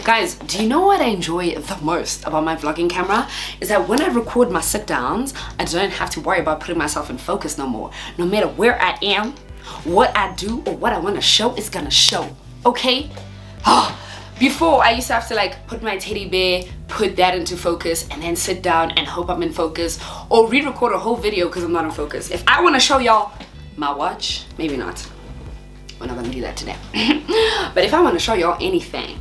Guys, do you know what I enjoy the most about my vlogging camera? Is that when I record my sit downs, I don't have to worry about putting myself in focus no more. No matter where I am, what I do, or what I want to show is gonna show, okay? Before, I used to have to like put my teddy bear, put that into focus, and then sit down and hope I'm in focus, or re-record a whole video because I'm not in focus. If I want to show y'all my watch, maybe not. We're not gonna do that today. But if I want to show y'all anything,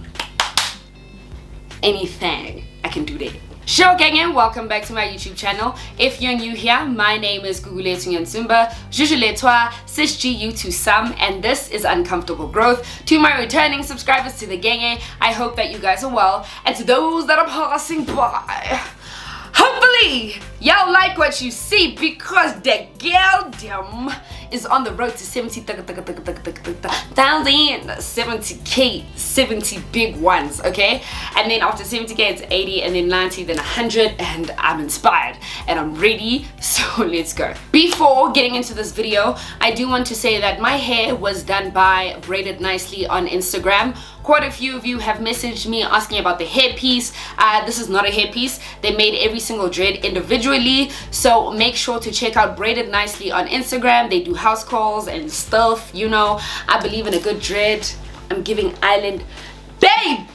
I can do that. Sho Genge, welcome back to my YouTube channel. If you're new here, my name is Gugulethu Nyansumba, Juju le toi, Sis GU to some, and this is Uncomfortable Growth. To my returning subscribers to the Genge, I hope that you guys are well, and to those that are passing by, hopefully y'all like what you see, because the girl is on the road to 70k, 70 big ones, okay? And then after 70k it's 80, and then 90, then 100, and I'm inspired and I'm ready, so let's go. Before getting into this video, I do want to say that my hair was done by Braided Nicely on Instagram. Quite a few of you have messaged me asking about the hairpiece. This is not a hairpiece. They made every single dread individually, so make sure to check out Braided Nicely on Instagram. They do house calls and stuff, you know. I believe in a good dread. I'm giving island babe,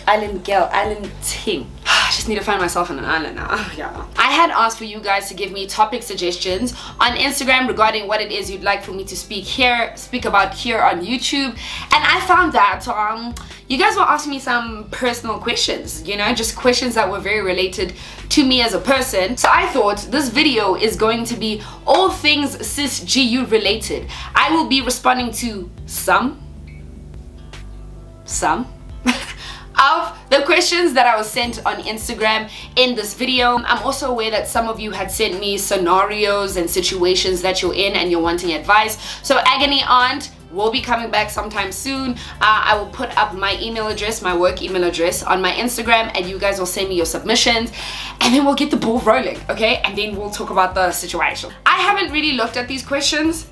island girl, island ting. I just need to find myself on an island now. Yeah. I had asked for you guys to give me topic suggestions on Instagram regarding what it is you'd like for me to speak about here on YouTube, and I found that you guys were asking me some personal questions, you know, just questions that were very related to me as a person. So I thought this video is going to be all things cis GU related. I will be responding to some of the questions that I was sent on Instagram in this video. I'm also aware that some of you had sent me scenarios and situations that you're in and you're wanting advice. So Agony Aunt will be coming back sometime soon. I will put up my email address, my work email address, on my Instagram, and you guys will send me your submissions, and then we'll get the ball rolling, okay? And then we'll talk about the situation. I haven't really looked at these questions.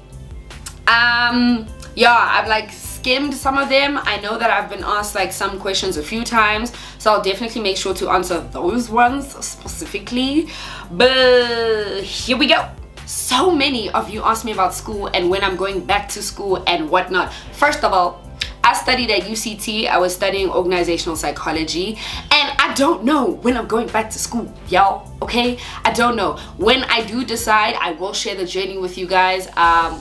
Yeah, I've like skimmed some of them. I know that I've been asked like some questions a few times, so I'll definitely make sure to answer those ones specifically. But here we go. So many of you asked me about school and when I'm going back to school and whatnot. First of all, I studied at UCT. I was studying organizational psychology, and I don't know when I'm going back to school, y'all, okay? I don't know. When I do decide, I will share the journey with you guys.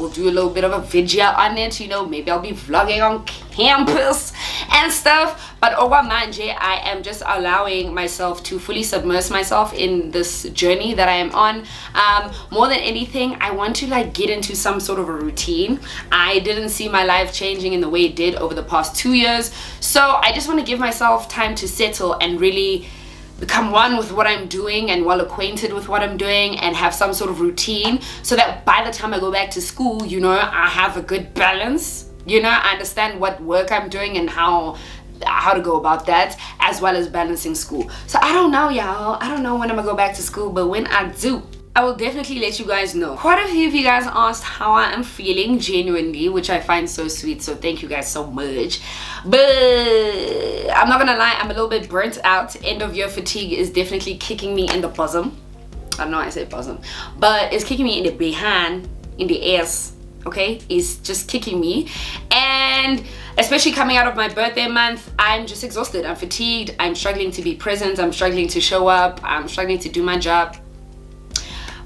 We'll do a little bit of a video on it, you know, maybe I'll be vlogging on campus and stuff. But Manje, I am just allowing myself to fully submerge myself in this journey that I am on. More than anything, I want to like get into some sort of a routine. I didn't see my life changing in the way it did over the past 2 years, so I just want to give myself time to settle and really become one with what I'm doing and well acquainted with what I'm doing and have some sort of routine, so that by the time I go back to school, you know, I have a good balance. You know, I understand what work I'm doing and how to go about that, as well as balancing school. So I don't know, y'all. I don't know when I'm gonna go back to school, but when I do, I will definitely let you guys know. Quite a few of you guys asked how I am feeling genuinely, which I find so sweet, so thank you guys so much. But I'm not gonna lie, I'm a little bit burnt out. End of year fatigue is definitely kicking me in the bosom. I don't know why I say bosom, but it's kicking me in the behind, in the ass, okay? It's just kicking me, and especially coming out of my birthday month, I'm just exhausted. I'm fatigued. I'm struggling to be present. I'm struggling to show up. I'm struggling to do my job.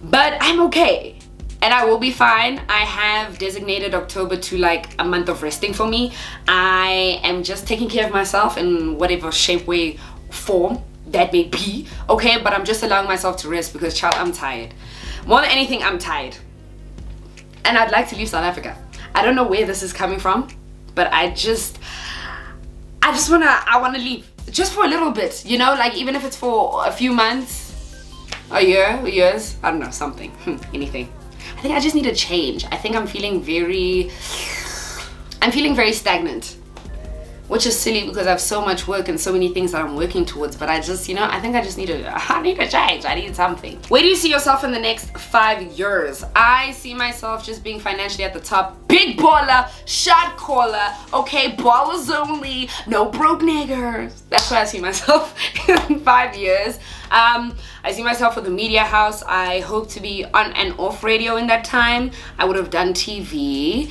But I'm okay, and I will be fine. I have designated October to like a month of resting for me. I am just taking care of myself in whatever shape, way, form that may be, okay? But I'm just allowing myself to rest because, child, I'm tired. More than anything, I'm tired. And I'd like to leave South Africa. I don't know where this is coming from, but I wanna leave just for a little bit, you know, like even if it's for a few months, a year, years, I don't know, something, anything. I think I just need a change. I think I'm feeling very stagnant. which is silly because I have so much work and so many things that I'm working towards. But I just, I think I just need to change. I need something. Where do you see yourself in the next 5 years? I see myself just being financially at the top. Big baller, shot caller, okay, ballers only, no broke niggers. That's where I see myself in 5 years. I see myself with a media house. I hope to be on and off radio in that time. I would have done TV.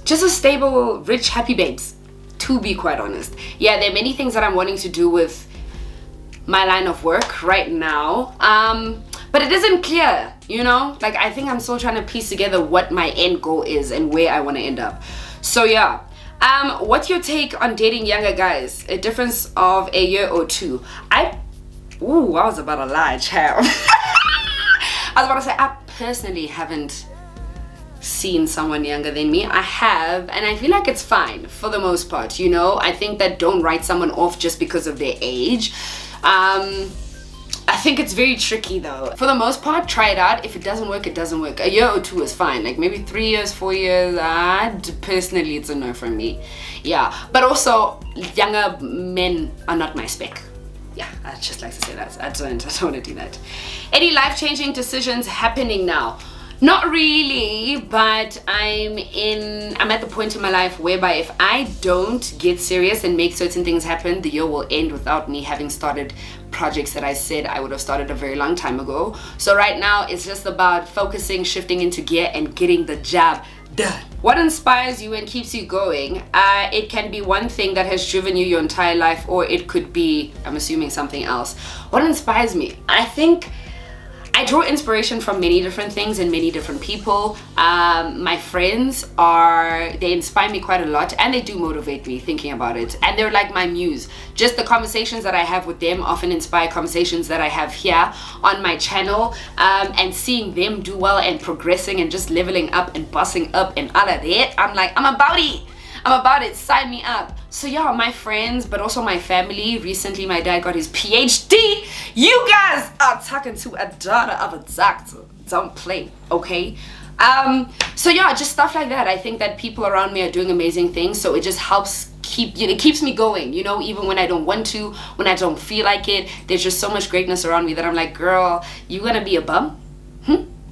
Just a stable, rich, happy babes, to be quite honest. Yeah, there are many things that I'm wanting to do with my line of work right now. But it isn't clear, Like, I think I'm still trying to piece together what my end goal is and where I want to end up. So yeah. What's your take on dating younger guys? A difference of a year or two? I was about to lie, child. I was about to say, I personally haven't seen someone younger than me. I have, and I feel like it's fine for the most part, I think that don't write someone off just because of their age. I think it's very tricky though. For the most part, try it out. If it doesn't work, it doesn't work. A year or two is fine. Like maybe 3 years, 4 years, personally it's a no from me. Yeah, but also younger men are not my spec. Yeah, I just like to say that. I don't want to do that. Any life-changing decisions happening now? Not really, but I'm at the point in my life whereby if I don't get serious and make certain things happen, the year will end without me having started projects that I said I would have started a very long time ago. So right now it's just about focusing, shifting into gear and getting the job done. What inspires you and keeps you going? It can be one thing that has driven you your entire life, or it could be, I'm assuming, something else. What inspires me? I think I draw inspiration from many different things and many different people. My friends they inspire me quite a lot, and they do motivate me thinking about it. And they're like my muse. Just the conversations that I have with them often inspire conversations that I have here on my channel. And seeing them do well and progressing and just leveling up and bossing up and all of that, I'm like, I'm about it, sign me up. So yeah, my friends, but also my family. Recently my dad got his PhD. You guys are talking to a daughter of a doctor. Don't play, okay? So yeah, just stuff like that. I think that people around me are doing amazing things, so it just helps it keeps me going, even when I don't want to, when I don't feel like it. There's just so much greatness around me that I'm like, girl, you gonna be a bum?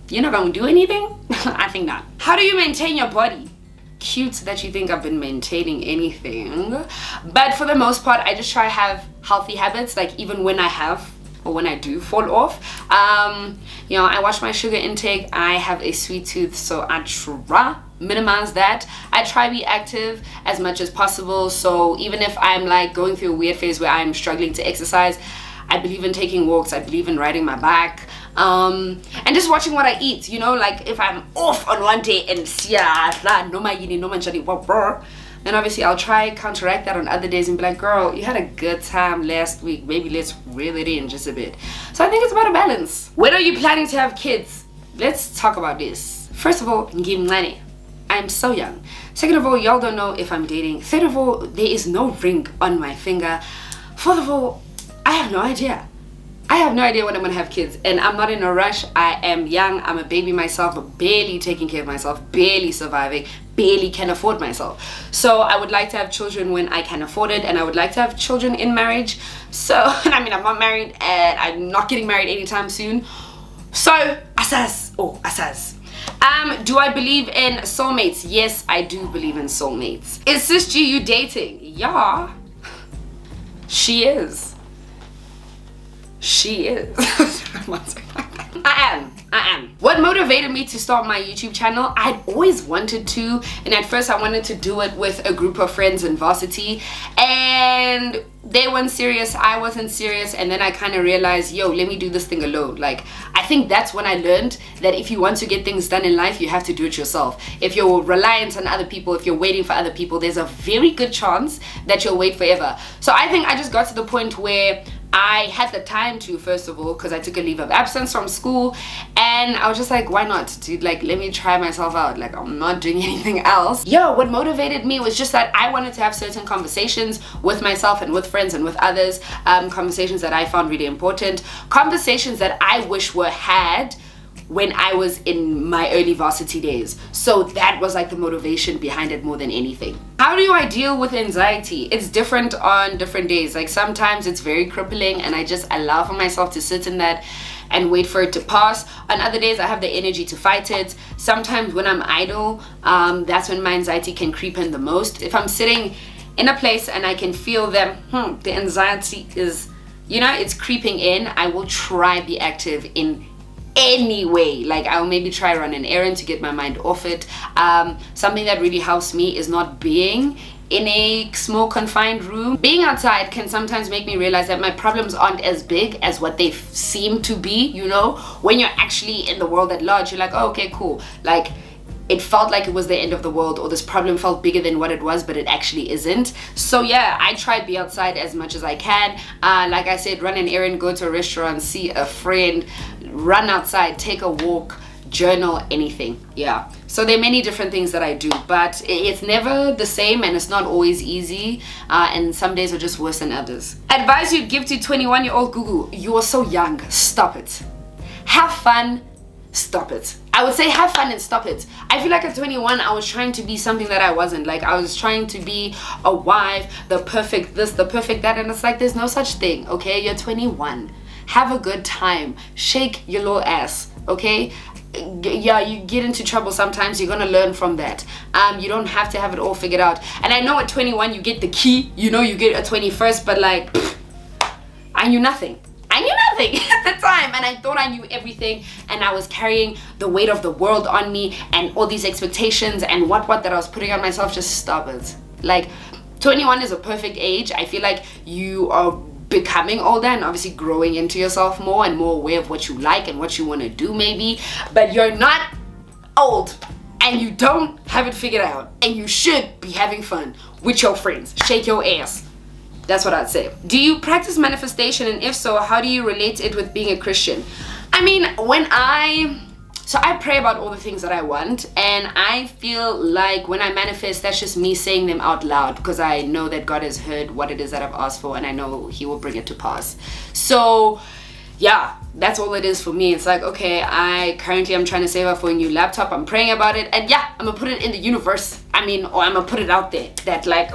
You're not gonna do anything? I think not. How do you maintain your body? Cute that you think I've been maintaining anything, but for the most part I just try to have healthy habits, like even when I do fall off. I watch my sugar intake. I have a sweet tooth, so I try minimize that. I try to be active as much as possible, so even if I'm like going through a weird phase where I'm struggling to exercise, I believe in taking walks, I believe in riding my bike. And just watching what I eat, like if I'm off on one day and then obviously I'll try counteract that on other days and be like, girl, you had a good time last week, maybe let's reel it in just a bit. So I think it's about a balance. When are you planning to have kids? Let's talk about this. First of all, ngimncane. I'm so young. Second of all, y'all don't know if I'm dating. Third of all, there is no ring on my finger. Fourth of all, I have no idea. I have no idea when I'm gonna have kids, and I'm not in a rush. I am young, I'm a baby myself, barely taking care of myself, barely surviving, barely can afford myself. So I would like to have children when I can afford it, and I would like to have children in marriage. So, I mean, I'm not married, and I'm not getting married anytime soon. So, asas. Do I believe in soulmates? Yes, I do believe in soulmates. Is Sis G you dating? Yeah, she is. She is. I am. What motivated me to start my YouTube channel? I'd always wanted to, and at first I wanted to do it with a group of friends in varsity, and they weren't serious, I wasn't serious, and then I kind of realized, yo, let me do this thing alone. Like, I think that's when I learned that if you want to get things done in life, you have to do it yourself. If you're reliant on other people, if you're waiting for other people, there's a very good chance that you'll wait forever. So I think I just got to the point where I had the time to, first of all, because I took a leave of absence from school, and I was just like, why not, dude? Like, let me try myself out. Like, I'm not doing anything else. Yo, what motivated me was just that I wanted to have certain conversations with myself and with friends and with others, conversations that I found really important, conversations that I wish were had when I was in my early varsity days. So that was like the motivation behind it more than anything. How do I deal with anxiety? It's different on different days. Like sometimes it's very crippling and I just allow for myself to sit in that and wait for it to pass. On other days I have the energy to fight it. Sometimes when I'm idle, that's when my anxiety can creep in the most. If I'm sitting in a place and I can feel them, the anxiety is, you know, it's creeping in, I will try be active in any way. Like I'll maybe try run an errand to get my mind off it. Something that really helps me is not being in a small confined room. Being outside can sometimes make me realize that my problems aren't as big as what they seem to be, you know. When you're actually in the world at large, you're like, oh, okay, cool. Like it felt like it was the end of the world, or this problem felt bigger than what it was, but it actually isn't. So yeah, I try to be outside as much as I can. Like I said, run an errand, go to a restaurant, see a friend, run outside, take a walk, journal, anything. Yeah, so there are many different things that I do, but it's never the same and it's not always easy, and some days are just worse than others. Advice you'd give to 21-year-old Gugu: you are so young, stop it. Have fun, stop it. I would say have fun and stop it. I feel like at 21 I was trying to be something that I wasn't. Like I was trying to be a wife, the perfect this, the perfect that, and it's like there's no such thing, okay? You're 21. Have a good time, shake your little ass, okay? Yeah, you get into trouble sometimes, you're gonna learn from that. You don't have to have it all figured out. And I know at 21 you get the key, you know, you get a 21st, but like I knew nothing. I knew nothing at the time, and I thought I knew everything, and I was carrying the weight of the world on me and all these expectations and what that I was putting on myself. Just stop it. Like 21 is a perfect age. I feel like you are becoming older and obviously growing into yourself more and more aware of what you like and what you want to do maybe, but you're not old and you don't have it figured out, and you should be having fun with your friends. Shake your ass. That's what I'd say. Do you practice manifestation, and if so, how do you relate it with being a Christian? I mean, so I pray about all the things that I want, and I feel like when I manifest, that's just me saying them out loud, because I know that God has heard what it is that I've asked for, and I know He will bring it to pass. So yeah, that's all it is for me. It's like, okay, I'm trying to save up for a new laptop, I'm praying about it, and yeah, I'm gonna put it in the universe. I mean, or I'm gonna put it out there that like,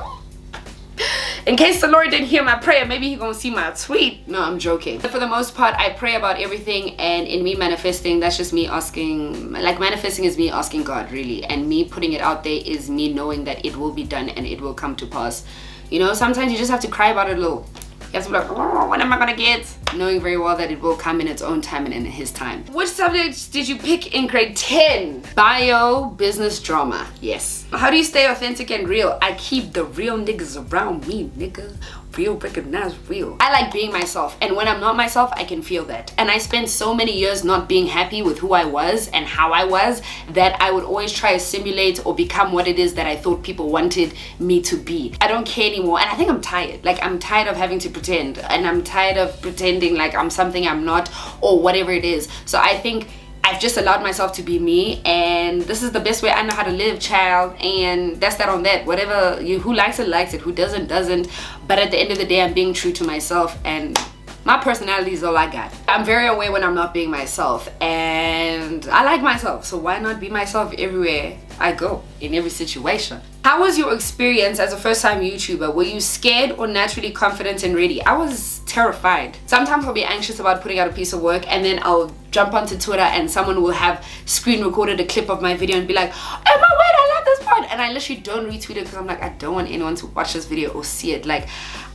in case the Lord didn't hear my prayer, maybe He gonna see my tweet. No, I'm joking. But for the most part, I pray about everything, and in me manifesting, that's just me asking, like manifesting is me asking God, really, and me putting it out there is me knowing that it will be done and it will come to pass. You know, sometimes you just have to cry about it a little. You have to be like, oh, when am I gonna get? Knowing very well that it will come in its own time and in His time. Which subjects did you pick in grade 10? Bio, business, drama. Yes. How do you stay authentic and real? I keep the real niggas around me, nigga. Real, recognize real. I like being myself, and when I'm not myself, I can feel that. And I spent so many years not being happy with who I was and how I was, that I would always try to simulate or become what it is that I thought people wanted me to be. I don't care anymore, and I think I'm tired. Like, I'm tired of having to pretend, and I'm tired of pretending like I'm something I'm not, or whatever it is. So I think I've just allowed myself to be me, and this is the best way I know how to live, child. And that's that on that. Whatever who likes it, who doesn't. But at the end of the day, I'm being true to myself, and my personality is all I got. I'm very aware when I'm not being myself, and I like myself, so why not be myself everywhere I go, in every situation? How was your experience as a first-time YouTuber? Were you scared or naturally confident and ready? I was terrified. Sometimes I'll be anxious about putting out a piece of work, and then I'll jump onto Twitter and someone will have screen recorded a clip of my video and be like, oh my word, I love this part, and I literally don't retweet it because I'm like, I don't want anyone to watch this video or see it. Like,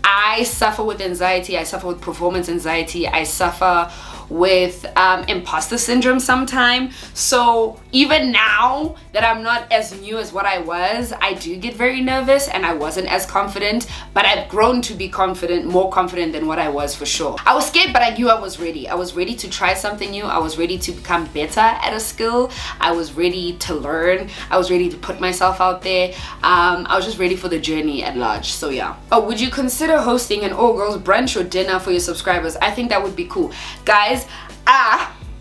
I suffer with anxiety, I suffer with performance anxiety, I suffer with imposter syndrome sometimes. So even now that I'm not as new as what I was, I do get very nervous, and I wasn't as confident, but I've grown to be confident, more confident than what I was for sure. I was scared, but I knew I was ready. I was ready to try something new. I was ready to become better at a skill. I was ready to learn. I was ready to put myself out there. I was just ready for the journey at large. So yeah. Oh, would you consider hosting an all-girls brunch or dinner for your subscribers? I think that would be cool. Guys,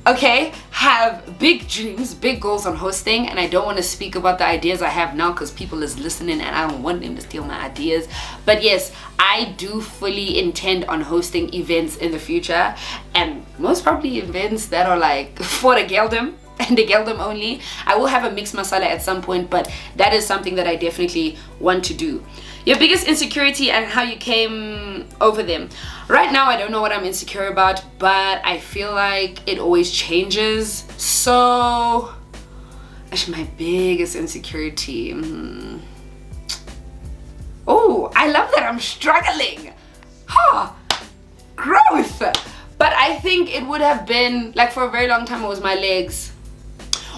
okay, have big dreams, big goals on hosting, and I don't want to speak about the ideas I have now because people is listening and I don't want them to steal my ideas. But yes, I do fully intend on hosting events in the future, and most probably events that are like for the geldom and the geldom only. I will have a mixed masala at some point, but that is something that I definitely want to do. Your biggest insecurity and how you came over them. Right now, I don't know what I'm insecure about, but I feel like it always changes. So, actually, my biggest insecurity. Oh, I love that I'm struggling. Huh, growth. But I think it would have been, like for a very long time, it was my legs.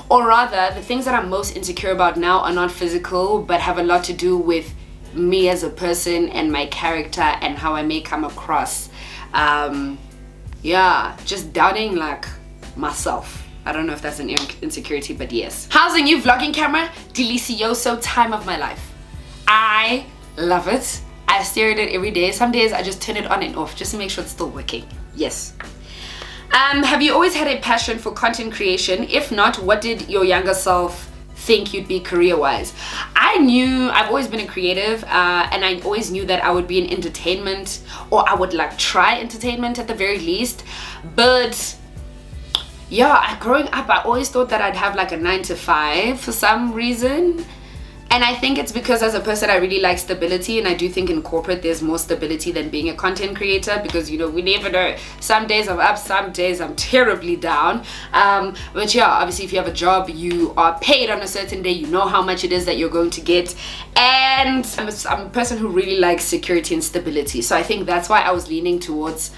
Or rather, the things that I'm most insecure about now are not physical, but have a lot to do with me as a person and my character and how I may come across. Yeah, just doubting like myself. I don't know if that's an insecurity, but yes. How's the new vlogging camera? Delicioso time of my life. I love it. I stare at it every day. Some days I just turn it on and off just to make sure it's still working. Yes. Have you always had a passion for content creation? If not, what did your younger self think you'd be career-wise? I've always been a creative, and I always knew that I would be in entertainment, or I would like try entertainment at the very least. But yeah, growing up, I always thought that I'd have like a 9-to-5 for some reason. And I think it's because as a person I really like stability, and I do think in corporate there's more stability than being a content creator, because you know, we never know. Some days I'm up, some days I'm terribly down. But yeah, obviously if you have a job, you are paid on a certain day, you know how much it is that you're going to get. And I'm a person who really likes security and stability. So I think that's why I was leaning towards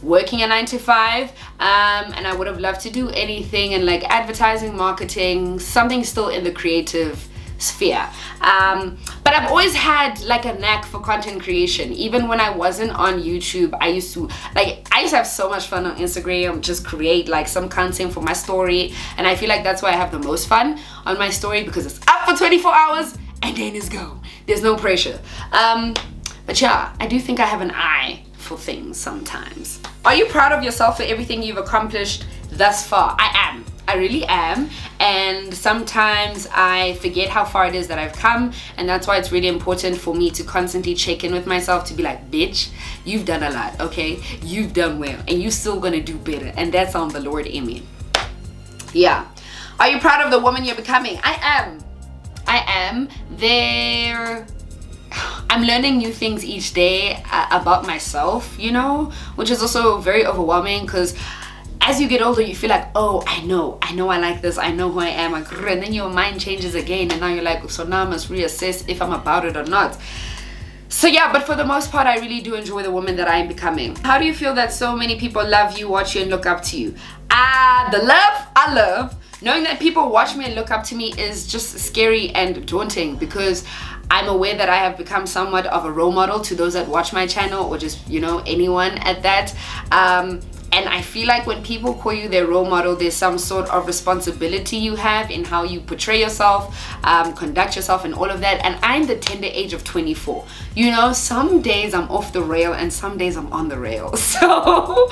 working a 9-to-5, and I would have loved to do anything in like advertising, marketing, something still in the creative sphere. But I've always had like a knack for content creation. Even when I wasn't on YouTube, I used to have so much fun on Instagram, just create like some content for my story, and I feel like that's why I have the most fun on my story, because it's up for 24 hours and then it's go. There's no pressure. But yeah, I do think I have an eye for things sometimes. Are you proud of yourself for everything you've accomplished thus far? I am. I really am, and sometimes I forget how far it is that I've come, and that's why it's really important for me to constantly check in with myself, to be like, bitch, you've done a lot, okay? You've done well, and you're still gonna do better, and that's on the Lord in me. Yeah. Are you proud of the woman you're becoming? I am. I am. I'm learning new things each day about myself, you know, which is also very overwhelming, because as you get older, you feel like, oh, I know I like this, I know who I am, and then your mind changes again, and now you're like, so now I must reassess if I'm about it or not. So yeah, but for the most part, I really do enjoy the woman that I am becoming. How do you feel that so many people love you, watch you, and look up to you? The love I love. Knowing that people watch me and look up to me is just scary and daunting, because I'm aware that I have become somewhat of a role model to those that watch my channel, or just, you know, anyone at that. And I feel like when people call you their role model, there's some sort of responsibility you have in how you portray yourself, conduct yourself, and all of that. And I'm the tender age of 24. You know, some days I'm off the rail and some days I'm on the rail. So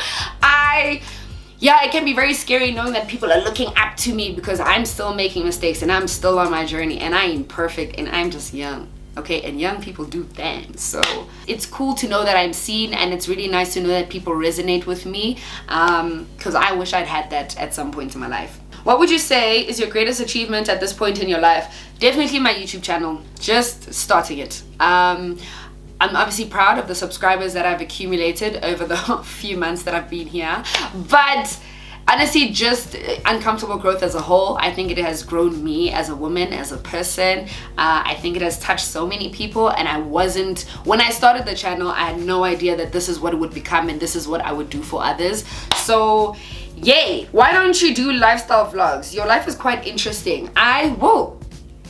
yeah, it can be very scary knowing that people are looking up to me, because I'm still making mistakes and I'm still on my journey, and I ain't perfect, and I'm just young. Okay, and young people do things, so it's cool to know that I'm seen, and it's really nice to know that people resonate with me, because I wish I'd had that at some point in my life. What would you say is your greatest achievement at this point in your life? Definitely my YouTube channel, just starting it. I'm obviously proud of the subscribers that I've accumulated over the few months that I've been here, but honestly, just uncomfortable growth as a whole. I think it has grown me as a woman, as a person. I think it has touched so many people, and when I started the channel, I had no idea that this is what it would become and this is what I would do for others. So yay, why don't you do lifestyle vlogs? Your life is quite interesting. I will.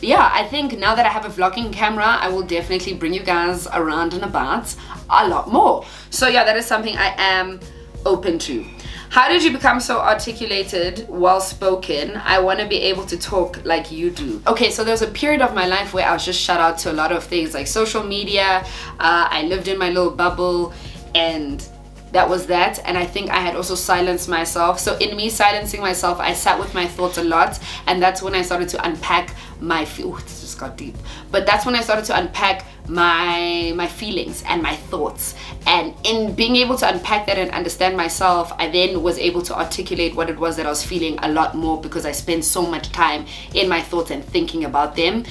Yeah, I think now that I have a vlogging camera, I will definitely bring you guys around and about a lot more. So yeah, that is something I am open to. How did you become so articulated, well-spoken? I want to be able to talk like you do. Okay, so there was a period of my life where I was just shut out to a lot of things like social media. I lived in my little bubble, and that was that. And I think I had also silenced myself. So in me silencing myself, I sat with my thoughts a lot, and that's when I started to unpack my this just got deep, but that's when I started to unpack my feelings and my thoughts. And in being able to unpack that and understand myself, I then was able to articulate what it was that I was feeling a lot more, because I spent so much time in my thoughts and thinking about them.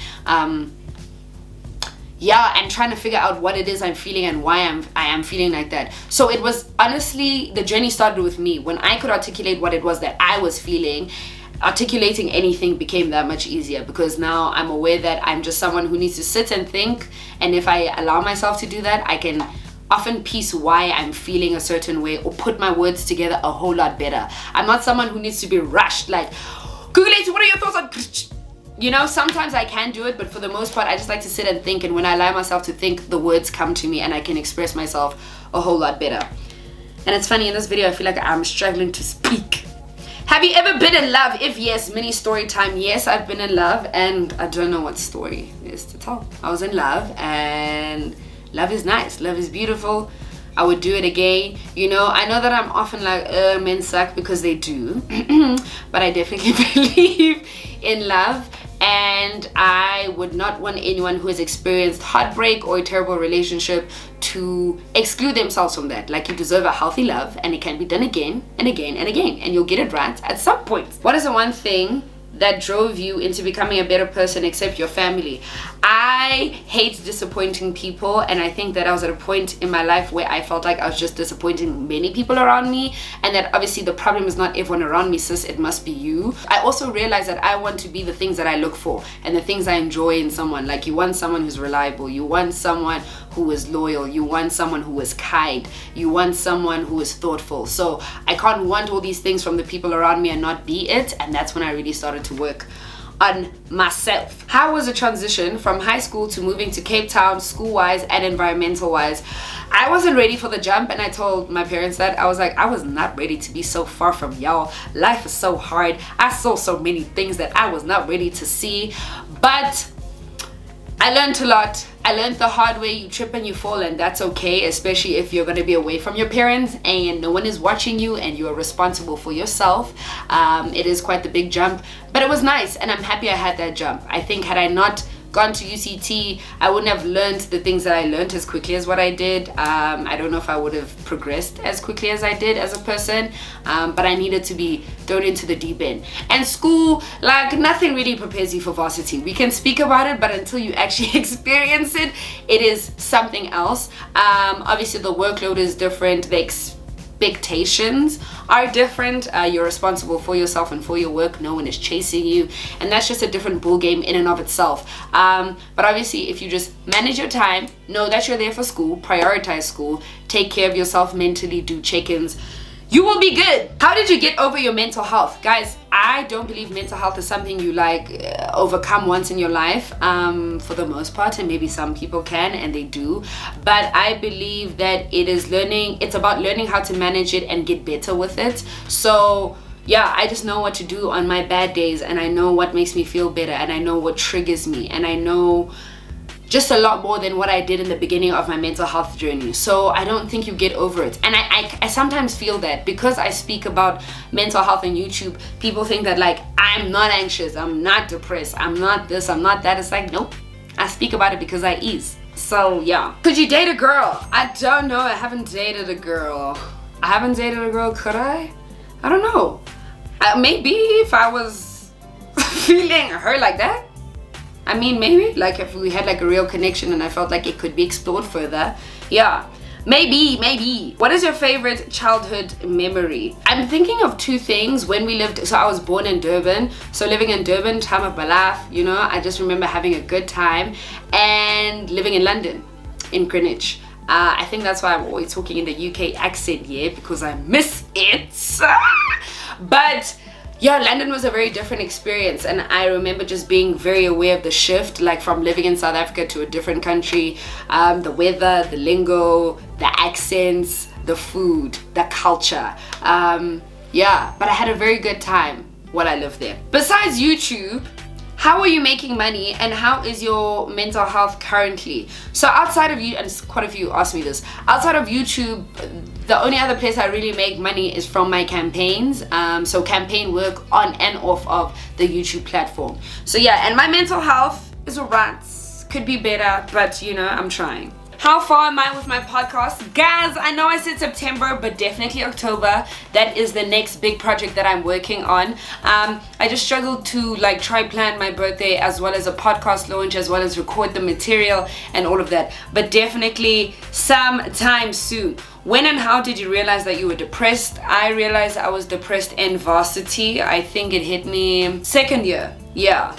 And trying to figure out what it is I'm feeling and why I am feeling like that. So it was honestly, the journey started with me. When I could articulate what it was that I was feeling, articulating anything became that much easier, because now I'm aware that I'm just someone who needs to sit and think, and if I allow myself to do that, I can often piece why I'm feeling a certain way or put my words together a whole lot better. I'm not someone who needs to be rushed, like, Google it, what are your thoughts on, you know? Sometimes I can do it, but for the most part I just like to sit and think, and when I allow myself to think, the words come to me and I can express myself a whole lot better. And it's funny, in this video I feel like I'm struggling to speak. Have you ever been in love? If yes, mini story time. Yes, I've been in love, and I don't know what story is to tell. I was in love, and love is nice, love is beautiful. I would do it again. You know, I know that I'm often like, men suck, because they do. But I definitely believe in love, and I would not want anyone who has experienced heartbreak or a terrible relationship to exclude themselves from that. Like, you deserve a healthy love, and it can be done again and again and again, and you'll get it right at some point. What is the one thing that drove you into becoming a better person except your family? I hate disappointing people, and I think that I was at a point in my life where I felt like I was just disappointing many people around me, and that obviously the problem is not everyone around me, sis, it must be you. I also realized that I want to be the things that I look for and the things I enjoy in someone. Like, you want someone who's reliable, you want someone who is loyal, you want someone who is kind, you want someone who is thoughtful. So I can't want all these things from the people around me and not be it, and that's when I really started to work on myself. How was the transition from high school to moving to Cape Town, school-wise and environmental-wise? I wasn't ready for the jump, and I told my parents that. I was like, I was not ready to be so far from y'all. Life is so hard. I saw so many things that I was not ready to see, but I learned a lot. I learned the hard way. You trip and you fall, and that's okay, especially if you're going to be away from your parents and no one is watching you and you are responsible for yourself. It is quite the big jump, but it was nice, and I'm happy I had that jump. I think had I not gone to UCT, I wouldn't have learned the things that I learned as quickly as what I did. I don't know if I would have progressed as quickly as I did as a person, but I needed to be thrown into the deep end. And school, like, nothing really prepares you for varsity. We can speak about it, but until you actually experience it, it is something else. Obviously the workload is different, the expectations are different. You're responsible for yourself and for your work. No one is chasing you, and that's just a different ball game in and of itself. But obviously, if you just manage your time, know that you're there for school, prioritize school, take care of yourself mentally, do check-ins, you will be good. How did you get over your mental health? Guys, I don't believe mental health is something you overcome once in your life, for the most part, and maybe some people can and they do, but I believe that it's about learning how to manage it and get better with it. So yeah, I just know what to do on my bad days, and I know what makes me feel better, and I know what triggers me, and I know just a lot more than what I did in the beginning of my mental health journey. So I don't think you get over it. And I sometimes feel that because I speak about mental health on YouTube, people think that, like, I'm not anxious, I'm not depressed, I'm not this, I'm not that. It's like, nope, I speak about it because I ease. So yeah. Could you date a girl? I don't know. I haven't dated a girl. Could I? I don't know. Maybe if I was feeling her like that. I mean, maybe, like, if we had like a real connection and I felt like it could be explored further. Yeah, maybe. What is your favorite childhood memory? I'm thinking of two things. When we lived, so I was born in Durban, so living in Durban, time of my life, you know, I just remember having a good time, and living in London, in Greenwich. I think that's why I'm always talking in the UK accent, yeah, because I miss it. But yeah, London was a very different experience, and I remember just being very aware of the shift, like from living in South Africa to a different country, the weather, the lingo, the accents, the food, the culture. Yeah, but I had a very good time while I lived there. Besides YouTube, How are you making money and how is your mental health currently? So outside of you, and quite a few asked me this, outside of YouTube, the only other place I really make money is from my campaigns. So campaign work on and off of the YouTube platform. So yeah, and my mental health is alright. Could be better, but you know, I'm trying. How far am I with my podcast? Guys, I know I said September, but definitely October. That is the next big project that I'm working on. I just struggled to like try plan my birthday as well as a podcast launch, as well as record the material and all of that. But definitely sometime soon. When and how did you realize that you were depressed? I realized I was depressed in varsity. I think it hit me second year. Yeah,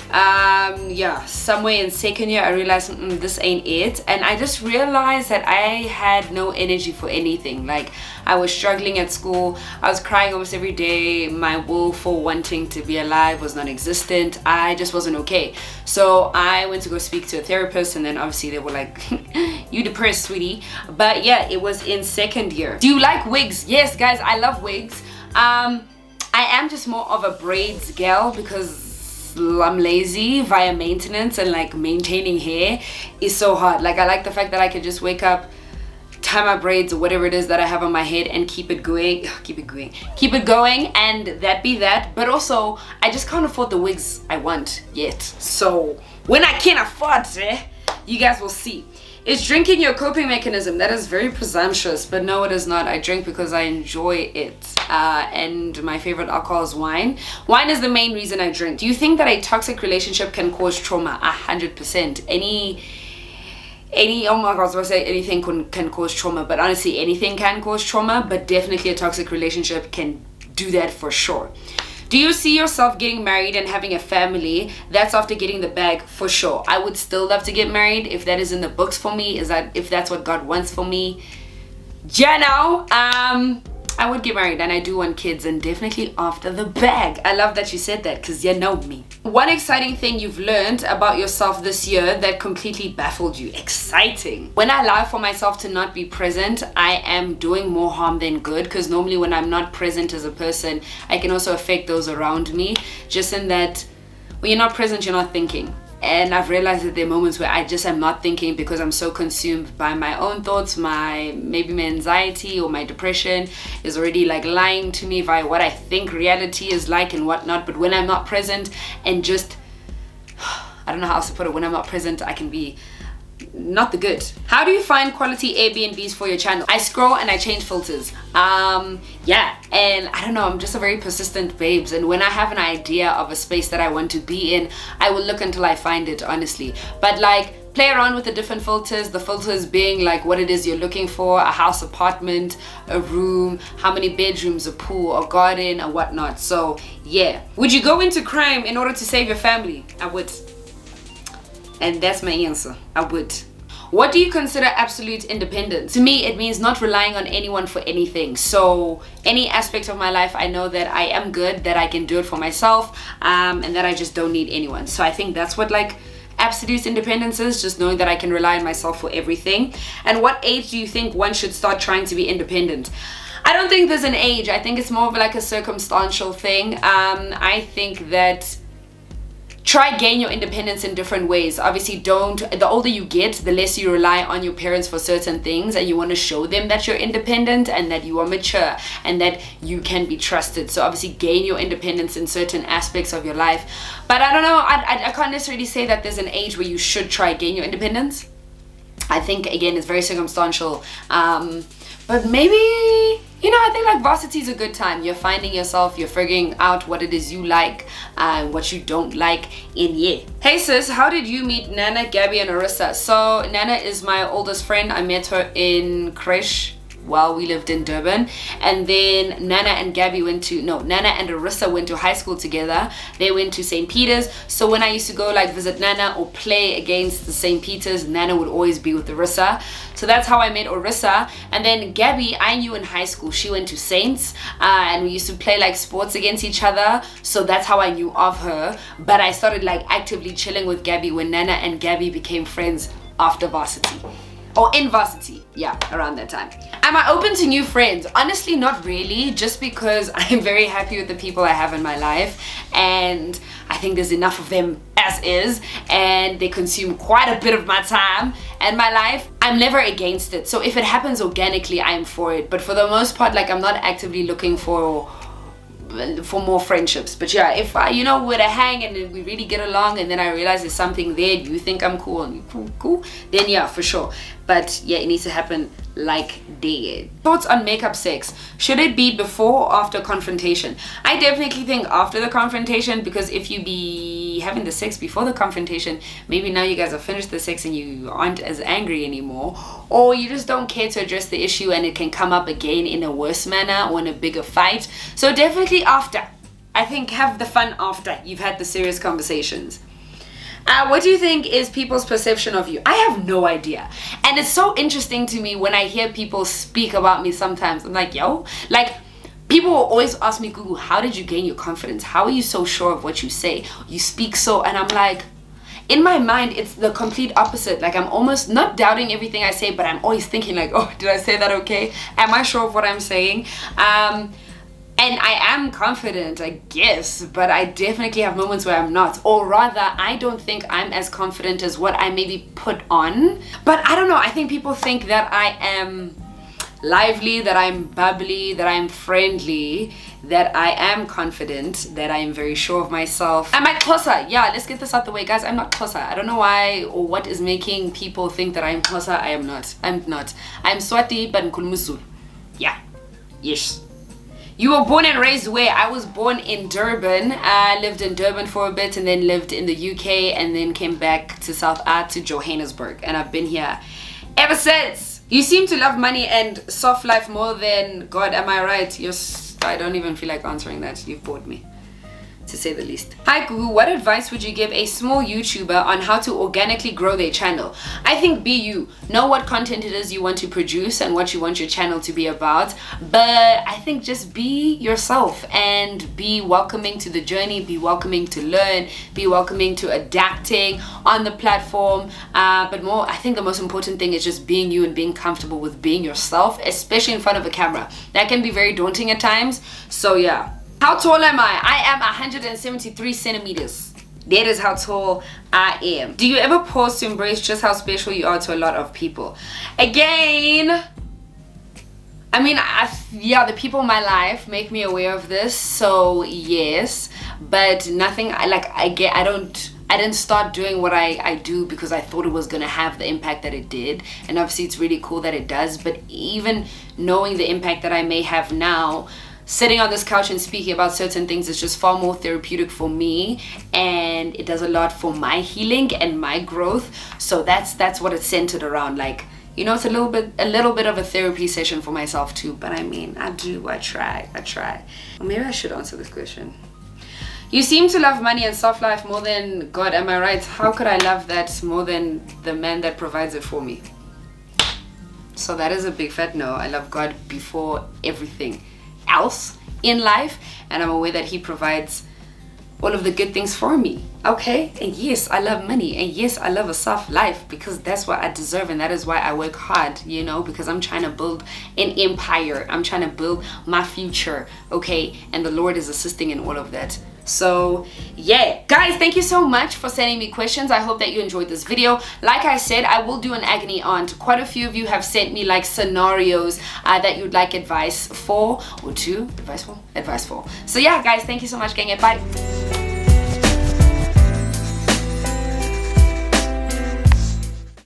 somewhere in second year I realized this ain't it, and I just realized that I had no energy for anything. Like, I was struggling at school, I was crying almost every day, my will for wanting to be alive was non-existent. I just wasn't okay. So I went to go speak to a therapist, and then obviously they were like, you depressed, sweetie. But yeah, it was in second year. Do you like wigs? Yes guys, I love wigs. I am just more of a braids gal because I'm lazy via maintenance, and like maintaining hair is so hard. Like, I like the fact that I can just wake up, tie my braids or whatever it is that I have on my head and keep it going, and that be that. But also I just can't afford the wigs I want yet. So when I can afford it, you guys will see. Is drinking your coping mechanism? That is very presumptuous, but no, it is not. I drink because I enjoy it. And my favorite alcohol is wine. Wine is the main reason I drink. Do you think that a toxic relationship can cause trauma? 100%. Oh my god, so I say anything can cause trauma, but honestly anything can cause trauma, but definitely a toxic relationship can do that for sure. Do you see yourself getting married and having a family? That's after getting the bag, for sure. I would still love to get married if that is in the books for me, if that's what God wants for me. Yeah, no, I would get married, and I do want kids, and definitely after the bag. I love that you said that, because you know me. One exciting thing you've learned about yourself this year that completely baffled you. Exciting. When I allow for myself to not be present, I am doing more harm than good, because normally when I'm not present as a person, I can also affect those around me, just in that when you're not present, you're not thinking. And I've realized that there are moments where I just am not thinking because I'm so consumed by my own thoughts. Maybe my anxiety or my depression is already like lying to me via what I think reality is like and whatnot. But when I'm not present and just, I don't know how else to put it, when I'm not present, I can be not the good. How do you find quality Airbnbs for your channel? I scroll and I change filters. Yeah, and I don't know, I'm just a very persistent babes, and when I have an idea of a space that I want to be in, I will look until I find it, honestly. But like, play around with the different filters, the filters being like what it is you're looking for, a house, apartment, a room, how many bedrooms, a pool, a garden, or whatnot. So yeah. Would you go into crime in order to save your family? I would. And that's my answer. I would. What do you consider absolute independence? To me, it means not relying on anyone for anything. So any aspect of my life, I know that I am good, that I can do it for myself, and that I just don't need anyone. So I think that's what like absolute independence is, just knowing that I can rely on myself for everything. And what age do you think one should start trying to be independent? I don't think there's an age. I think it's more of like a circumstantial thing. I think that try gain your independence in different ways. Obviously, the older you get, the less you rely on your parents for certain things, and you want to show them that you're independent and that you are mature and that you can be trusted. So obviously gain your independence in certain aspects of your life. But I don't know, I can't necessarily say that there's an age where you should try gain your independence. I think again it's very circumstantial. But maybe, you know, I think like varsity is a good time. You're finding yourself, you're figuring out what it is you like and what you don't like in year. Hey sis, how did you meet Nana, Gabby and Arissa? So Nana is my oldest friend. I met her in creche while we lived in Durban, and then Nana and Arissa went to high school together. They went to St. Peter's, so when I used to go like visit Nana or play against the St. Peter's, Nana would always be with Arissa. So that's how I met Arissa. And then Gabby, I knew in high school. She went to Saints, and we used to play like sports against each other, so that's how I knew of her. But I started like actively chilling with Gabby when Nana and Gabby became friends after varsity. or in varsity, yeah, around that time. Am I open to new friends? Honestly, not really, just because I'm very happy with the people I have in my life, and I think there's enough of them as is, and they consume quite a bit of my time and my life. I'm never against it, so if it happens organically, I'm for it, but for the most part, like, I'm not actively looking for more friendships. But yeah, if I, you know, were to hang and then we really get along, and then I realize there's something there, you think I'm cool and you cool, then yeah, for sure. But yeah, it needs to happen like dead. Thoughts on makeup sex? Should it be before or after confrontation? I definitely think after the confrontation, because if you be having the sex before the confrontation, maybe now you guys have finished the sex and you aren't as angry anymore, or you just don't care to address the issue and it can come up again in a worse manner or in a bigger fight. So definitely after. I think have the fun after you've had the serious conversations. What do you think is people's perception of you? I have no idea. And it's so interesting to me when I hear people speak about me sometimes. I'm like, yo, like, people will always ask me, Gugu, how did you gain your confidence? How are you so sure of what you say? You speak so, and I'm like, in my mind, it's the complete opposite. Like, I'm almost not doubting everything I say, but I'm always thinking like, oh, did I say that okay? Am I sure of what I'm saying? And I am confident, I guess, but I definitely have moments where I'm not. Or rather, I don't think I'm as confident as what I maybe put on. But I don't know, I think people think that I am lively, that I'm bubbly, that I'm friendly, that I am confident, that I am very sure of myself. Am I Xhosa? Yeah, let's get this out the way, guys. I'm not Xhosa. I don't know why or what is making people think that I'm Xhosa. I am not. I'm not. I'm Swati, but ngikhuluma isiZulu. Yeah. Yes. You were born and raised where? I was born in Durban. I lived in Durban for a bit and then lived in the UK and then came back to South Africa to Johannesburg, and I've been here ever since. You seem to love money and soft life more than God. Am I right? I don't even feel like answering that. You've bored me, to say the least. Hi Gugu, what advice would you give a small YouTuber on how to organically grow their channel? I think be you. Know what content it is you want to produce and what you want your channel to be about, but I think just be yourself and be welcoming to the journey, be welcoming to learn, be welcoming to adapting on the platform, but more, I think the most important thing is just being you and being comfortable with being yourself, especially in front of a camera. That can be very daunting at times, so yeah. How tall am I? I am 173 centimeters. That is how tall I am. Do you ever pause to embrace just how special you are to a lot of people? Again, I mean, yeah, the people in my life make me aware of this, so yes, but nothing, I didn't start doing what I do because I thought it was gonna have the impact that it did, and obviously it's really cool that it does, but even knowing the impact that I may have now, sitting on this couch and speaking about certain things is just far more therapeutic for me, and it does a lot for my healing and my growth. So that's what it's centered around. Like, you know, it's a little bit of a therapy session for myself too. But I mean, I try. Or maybe I should answer this question. You seem to love money and soft life more than God. Am I right? How could I love that more than the man that provides it for me? So that is a big fat no. I love God before everything else in life, and I'm aware that he provides all of the good things for me. Okay, and yes, I love money, and yes, I love a soft life, because that's what I deserve, and that is why I work hard, you know, because I'm trying to build an empire. I'm trying to build my future, okay, and the Lord is assisting in all of that. So yeah, guys, thank you so much for sending me questions. I hope that you enjoyed this video. Like I said, I will do an agony aunt. Quite a few of you have sent me like scenarios that you'd like advice for, or advice for. So yeah, guys, thank you so much, gang. Bye.